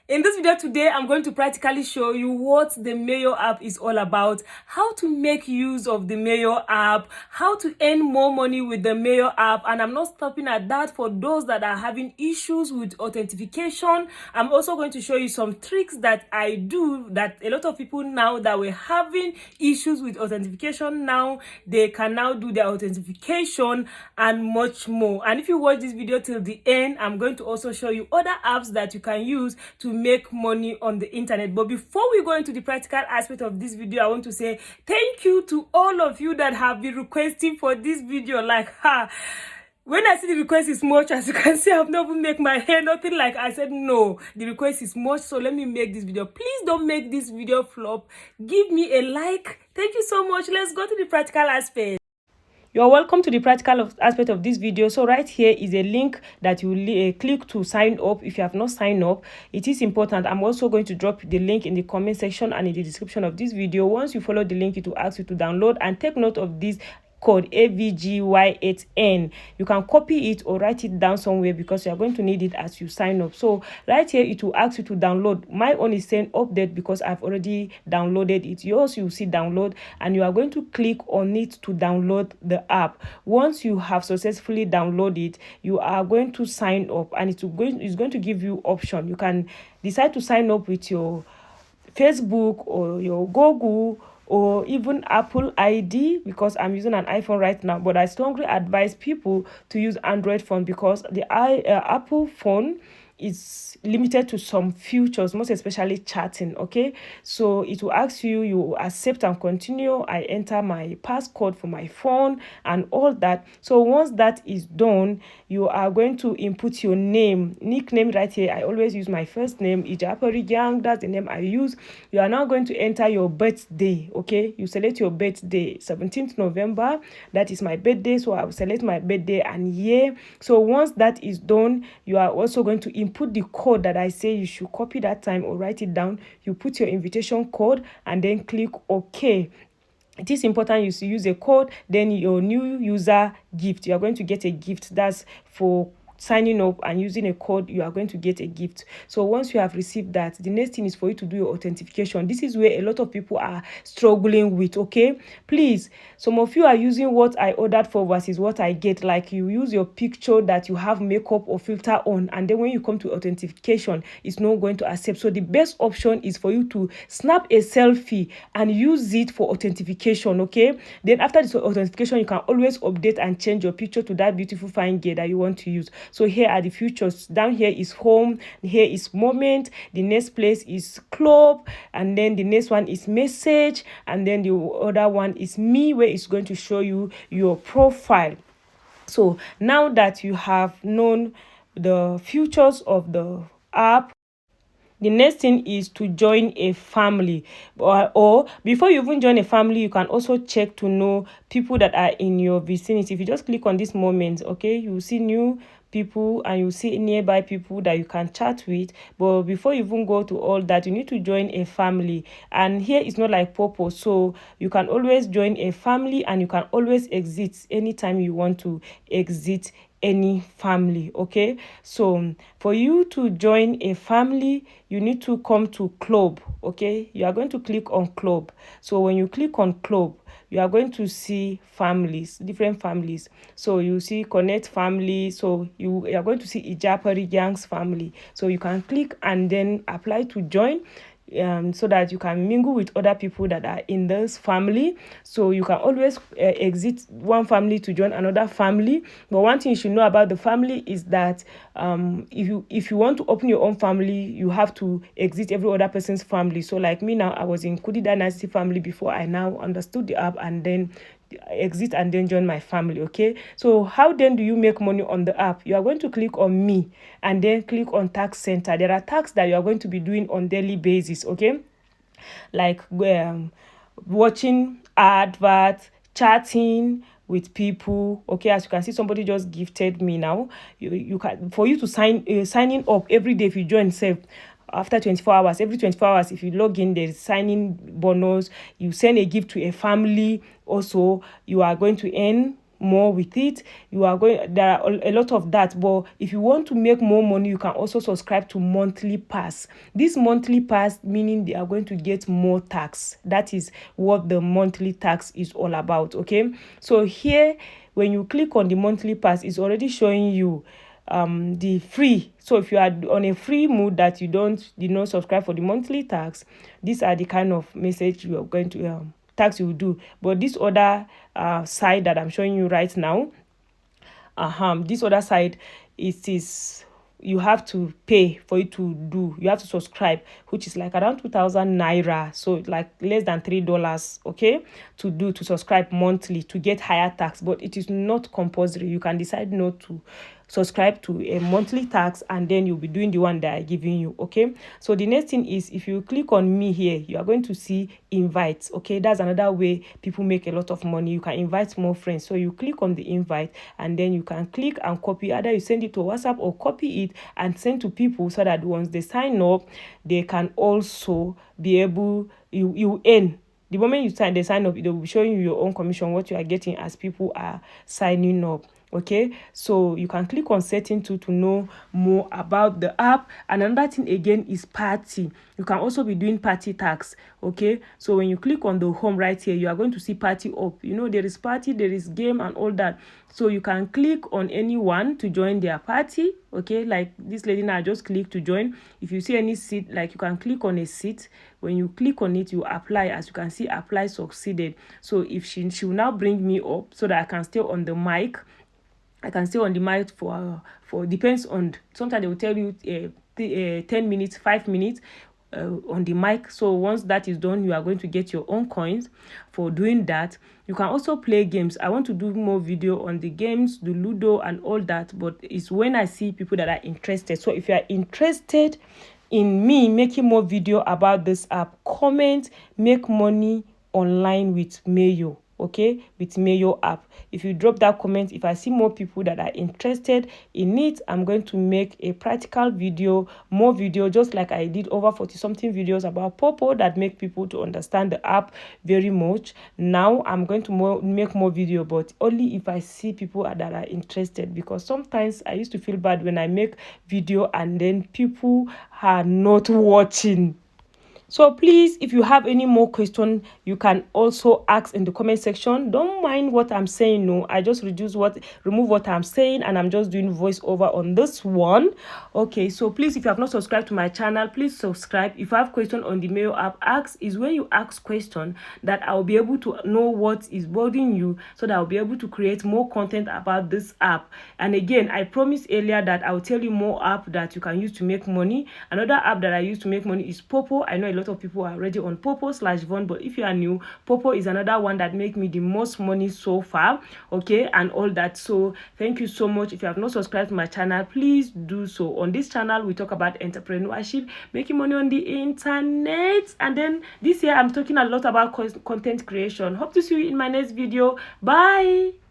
In this video today, I'm going to practically show you what the Meyo app is all about, how to make use of the Meyo app, how to earn more money with the Meyo app. And I'm not stopping at that. For those that are having issues with authentication, I'm also going to show you some tricks that I do that a lot of people now that were having issues with authentication, now they can now do their authentication and much more. And if you watch this video till the end, I'm going to also show you other apps that you can use to make money on the internet. But before we go into the practical aspect of this video, I want to say thank you to all of you that have been requesting for this video. Like, when I see the request is much, as you can see, I've not even make my hair, nothing. Like I said, no, the request is much, so let me make this video. Please don't make this video flop. Give me a like. Thank you so much. Let's go to the practical aspect. You're welcome to the practical aspect of this video. So right here is a link that you will click to sign up. If you have not signed up, it is important. I'm also going to drop the link in the comment section and in the description of this video. Once you follow the link, it will ask you to download, and take note of this code AVGY8N. You can copy it or write it down somewhere because you are going to need it as you sign up. So right here it will ask you to download. My own is saying update because I've already downloaded it. Yours, you see download, and you are going to click on it to download the app. Once you have successfully downloaded it, you are going to sign up, and it's going to give you option. You can decide to sign up with your Facebook or your Google or even Apple ID, because I'm using an iPhone right now. But I strongly advise people to use Android phone because the Apple phone is limited to some features, most especially chatting. Okay, so it will ask you, you accept and continue. I enter my passcode for my phone and all that. So once that is done, you are going to input your nickname right here. I always use my first name, IJAPARI GYANG. That's the name I use. You are now going to enter your birthday. Okay, you select your birthday, 17th November. That is my birthday, so I will select my birthday and year. So once that is done, you are also going to input the code that I say you should copy that time or write it down. You put your invitation code and then click OK. It is important you use a code. Then your new user gift, you are going to get a gift. That's for signing up and using a code. You are going to get a gift. So once you have received that, the next thing is for you to do your authentication. This is where a lot of people are struggling with. Okay, please, some of you are using what I ordered for versus what I get. Like, you use your picture that you have makeup or filter on, and then when you come to authentication, it's not going to accept. So the best option is for you to snap a selfie and use it for authentication. Okay, then after this authentication, you can always update and change your picture to that beautiful fine girl that you want to use. So here are the features. Down here is home, here is moment, the next place is club, and then the next one is message, and then the other one is me, where it's going to show you your profile. So now that you have known the features of the app, the next thing is to join a family, or before you even join a family, you can also check to know people that are in your vicinity. If you just click on this moment, okay, you will see new people and you see nearby people that you can chat with. But before you even go to all that, you need to join a family. And here it's not like purpose, so you can always join a family and you can always exit anytime you want to exit any family. Okay, so for you to join a family, you need to come to club. Okay, you are going to click on club. So when you click on club, you are going to see families, different families. So you see connect family. So you are going to see IJAPARI Gang's family. So you can click and then apply to join, so that you can mingle with other people that are in this family. So you can always exit one family to join another family. But one thing you should know about the family is that if you want to open your own family, you have to exit every other person's family. So like me now, I was in Kudi Dynasty family before I now understood the app, and then exit and then join my family. Okay, so how then do you make money on the app? You are going to click on me and then click on tax center. There are tasks that you are going to be doing on daily basis. Okay, like watching adverts, chatting with people. Okay, as you can see, somebody just gifted me now. You can, for you to signing up every day. If you join safe, after 24 hours, every 24 hours, if you log in, there's signing bonus. You send a gift to a family, also you are going to earn more with it. You are going, there are a lot of that. But if you want to make more money, you can also subscribe to monthly pass. This monthly pass, meaning they are going to get more tax. That is what the monthly tax is all about. Okay, so here when you click on the monthly pass, it's already showing you the free. So if you are on a free mode that you did not subscribe for the monthly tax, these are the kind of message you are going to tax you will do. But this other side that I'm showing you right now, this other side, it is you have to pay for it to do. You have to subscribe, which is like around 2,000 naira, so like less than $3, okay, to subscribe monthly to get higher tax. But it is not compulsory. You can decide not to subscribe to a monthly tax, and then you'll be doing the one that I'm giving you. Okay, so the next thing is, if you click on me here, you are going to see invites. Okay, that's another way people make a lot of money. You can invite more friends. So you click on the invite, and then you can click and copy. Either you send it to WhatsApp or copy it and send to people, so that once they sign up, they can also be able, you earn. The moment they sign up, they will be showing you your own commission, what you are getting as people are signing up. Okay, so you can click on setting to know more about the app. And another thing again is party. You can also be doing party tax. Okay, so when you click on the home right here, you are going to see party up. You know, there is party, there is game and all that. So you can click on anyone to join their party. Okay, like this lady now, just click to join. If you see any seat, like you can click on a seat. When you click on it, you apply. As you can see, apply succeeded. So if she will now bring me up so that I can stay on the mic. I can stay on the mic for depends on, sometimes they will tell you 10 minutes, 5 minutes on the mic. So once that is done, you are going to get your own coins for doing that. You can also play games. I want to do more video on the games, the Ludo and all that, but it's when I see people that are interested. So if you are interested in me making more video about this app, comment make money online with Meyo. Okay, with Meyo app. If you drop that comment, if I see more people that are interested in it, I'm going to make a practical video, more video, just like I did over 40 something videos about Popo that make people to understand the app very much. Now I'm going to make more video, but only if I see people that are interested, because sometimes I used to feel bad when I make video and then people are not watching. So please, if you have any more question, you can also ask in the comment section. Don't mind what I'm saying. No, I just remove what I'm saying, and I'm just doing voiceover on this one. Okay, so please, if you have not subscribed to my channel, please subscribe. If you have question on the Meyo app, ask. Is when you ask question that I'll be able to know what is bothering you, so that I'll be able to create more content about this app. And again, I promised earlier that I'll tell you more app that you can use to make money. Another app that I use to make money is Popo. I know a lot of people are already on Popo/Von, but if you are new, Popo is another one that make me the most money so far. Okay, and all that. So thank you so much. If you have not subscribed to my channel, please do so. On this channel, we talk about entrepreneurship, making money on the internet, and then this year I'm talking a lot about content creation. Hope to see you in my next video. Bye.